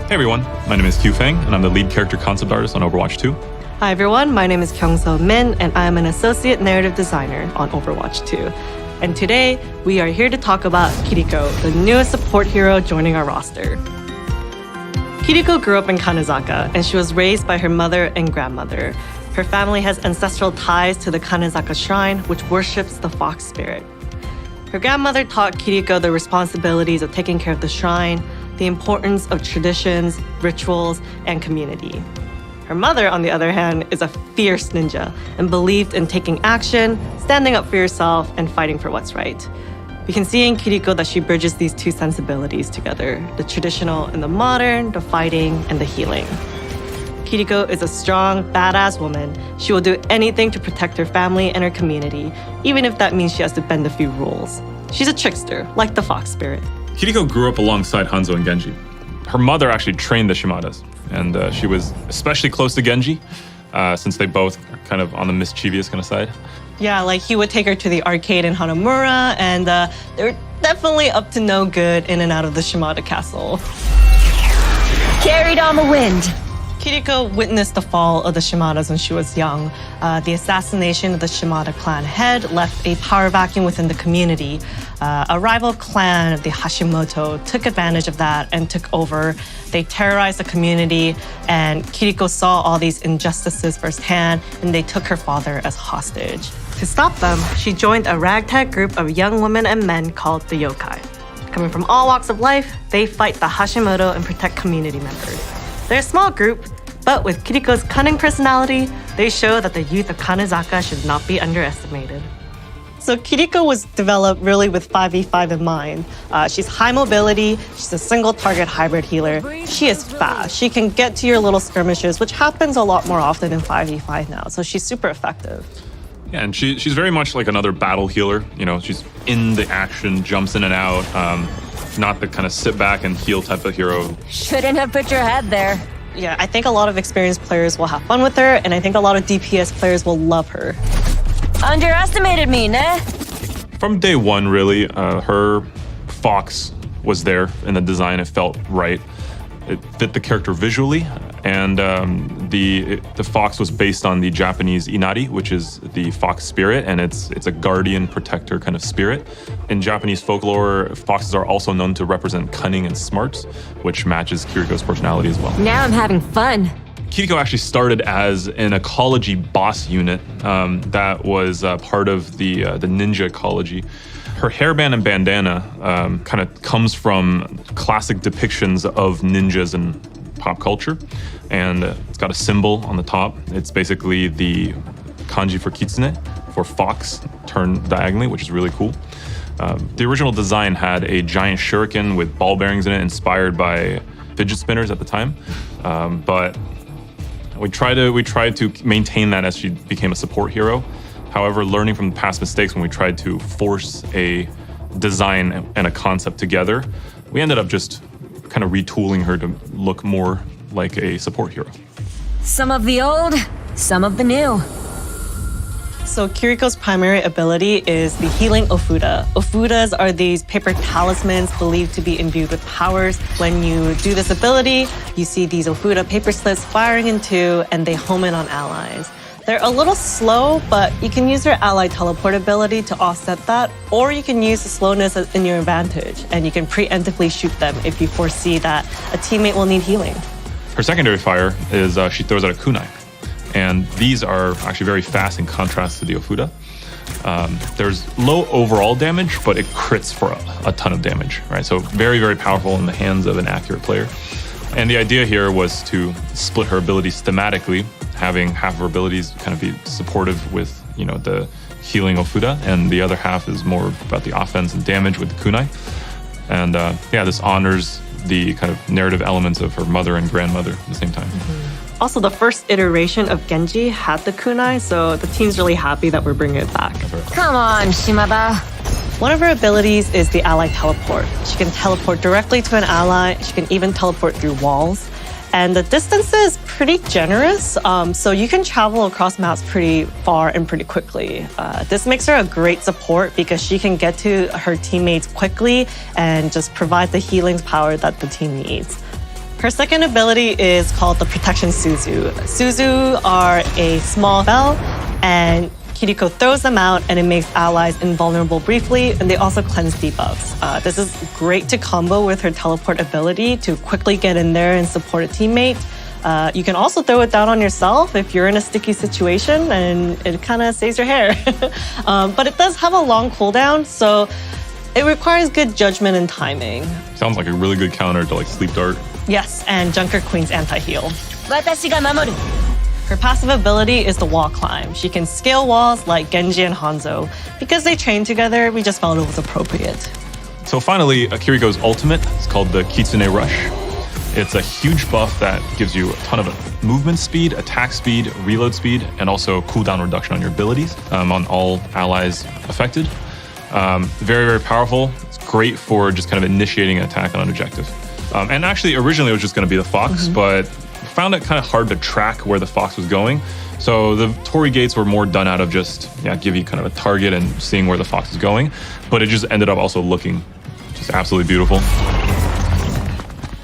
Hey everyone, my name is Qiu Fang, and I'm the lead character concept artist on Overwatch 2. Hi everyone, my name is Kyungseo Min, and I'm an associate narrative designer on Overwatch 2. And today, we are here to talk about Kiriko, the newest support hero joining our roster. Kiriko grew up in Kanezaka, and she was raised by her mother and grandmother. Her family has ancestral ties to the Kanezaka shrine, which worships the fox spirit. Her grandmother taught Kiriko the responsibilities of taking care of the shrine, the importance of traditions, rituals, and community. Her mother, on the other hand, is a fierce ninja and believed in taking action, standing up for yourself, and fighting for what's right. We can see in Kiriko that she bridges these two sensibilities together, the traditional and the modern, the fighting and the healing. Kiriko is a strong, badass woman. She will do anything to protect her family and her community, even if that means she has to bend a few rules. She's a trickster, like the fox spirit. Kiriko grew up alongside Hanzo and Genji. Her mother actually trained the Shimadas, and she was especially close to Genji, since they both are kind of on the mischievous kind of side. Yeah, like he would take her to the arcade in Hanamura, and they're definitely up to no good in and out of the Shimada castle. Carried on the wind. Kiriko witnessed the fall of the Shimadas when she was young. The assassination of the Shimada clan head left a power vacuum within the community. A rival clan, the Hashimoto, took advantage of that and took over. They terrorized the community, and Kiriko saw all these injustices firsthand, and they took her father as hostage. To stop them, she joined a ragtag group of young women and men called the Yokai. Coming from all walks of life, they fight the Hashimoto and protect community members. They're a small group, but with Kiriko's cunning personality, they show that the youth of Kanezaka should not be underestimated. So Kiriko was developed really with 5v5 in mind. She's high mobility, she's a single target hybrid healer. She is fast, she can get to your little skirmishes, which happens a lot more often in 5v5 now, so she's super effective. Yeah, and she's very much like another battle healer. You know, she's in the action, jumps in and out, not the kind of sit back and heal type of hero. Shouldn't have put your head there. Yeah, I think a lot of experienced players will have fun with her, and I think a lot of DPS players will love her. Underestimated me, nah? From day one, really, her fox was there in the design. It felt right. It fit the character visually, and the fox was based on the Japanese inari, which is the fox spirit, and it's a guardian protector kind of spirit. In Japanese folklore, foxes are also known to represent cunning and smarts, which matches Kiriko's personality as well. Now I'm having fun. Kiriko actually started as an ecology boss unit that was part of the ninja ecology. Her hairband and bandana kind of comes from classic depictions of ninjas in pop culture, and it's got a symbol on the top. It's basically the kanji for kitsune, for fox, turned diagonally, which is really cool. The original design had a giant shuriken with ball bearings in it, inspired by fidget spinners at the time, but we tried to maintain that as she became a support hero. However, learning from past mistakes when we tried to force a design and a concept together, we ended up just kind of retooling her to look more like a support hero. Some of the old, some of the new. So Kiriko's primary ability is the healing Ofuda. Ofudas are these paper talismans believed to be imbued with powers. When you do this ability, you see these Ofuda paper slips firing into, and they home in on allies. They're a little slow, but you can use your ally teleport ability to offset that, or you can use the slowness in your advantage, and you can preemptively shoot them if you foresee that a teammate will need healing. Her secondary fire is she throws out a kunai, and these are actually very fast in contrast to the Ofuda. There's low overall damage, but it crits for a ton of damage, right? So very, very powerful in the hands of an accurate player. And the idea here was to split her abilities thematically, having half of her abilities kind of be supportive with, you know, the healing Ofuda, and the other half is more about the offense and damage with the kunai. And yeah, this honors the kind of narrative elements of her mother and grandmother at the same time. Mm-hmm. Also, the first iteration of Genji had the kunai, so the team's really happy that we're bringing it back. Come on, Shimada. One of her abilities is the ally teleport. She can teleport directly to an ally. She can even teleport through walls. And the distance is pretty generous, so you can travel across maps pretty far and pretty quickly. This makes her a great support because she can get to her teammates quickly and just provide the healing power that the team needs. Her second ability is called the Protection Suzu. Suzu are a small spell, and Kiriko throws them out, and it makes allies invulnerable briefly, and they also cleanse debuffs. This is great to combo with her teleport ability to quickly get in there and support a teammate. You can also throw it down on yourself if you're in a sticky situation, and it kind of saves your hair. But it does have a long cooldown, so it requires good judgment and timing. Sounds like a really good counter to like Sleep Dart. Yes, and Junker Queen's anti-heal. Watashi ga mamoru. Her passive ability is the wall climb. She can scale walls like Genji and Hanzo. Because they train together, we just felt it was appropriate. So finally, Kiriko's ultimate is called the Kitsune Rush. It's a huge buff that gives you a ton of movement speed, attack speed, reload speed, and also cooldown reduction on your abilities on all allies affected. Very, very powerful. It's great for just kind of initiating an attack on an objective. And actually, originally it was just going to be the Fox, but found it kind of hard to track where the Fox was going. So the Torii gates were more done out of just give you kind of a target and seeing where the Fox is going. But it just ended up also looking just absolutely beautiful.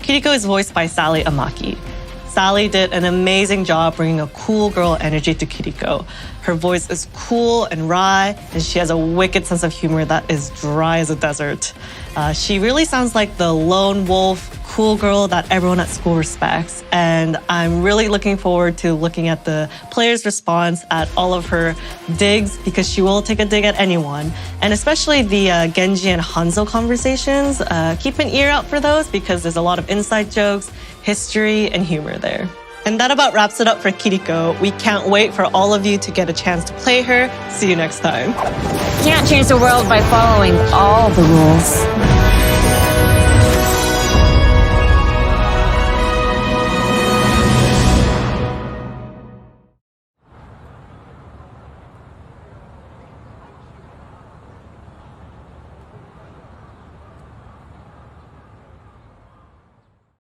Kiriko is voiced by Sally Amaki. Sally did an amazing job bringing a cool girl energy to Kiriko. Her voice is cool and wry, and she has a wicked sense of humor that is dry as a desert. She really sounds like the lone wolf, cool girl that everyone at school respects. And I'm really looking forward to looking at the players' response at all of her digs, because she will take a dig at anyone. And especially the Genji and Hanzo conversations. Keep an ear out for those, because there's a lot of inside jokes, history, and humor there. And that about wraps it up for Kiriko. We can't wait for all of you to get a chance to play her. See you next time. Can't change the world by following all the rules.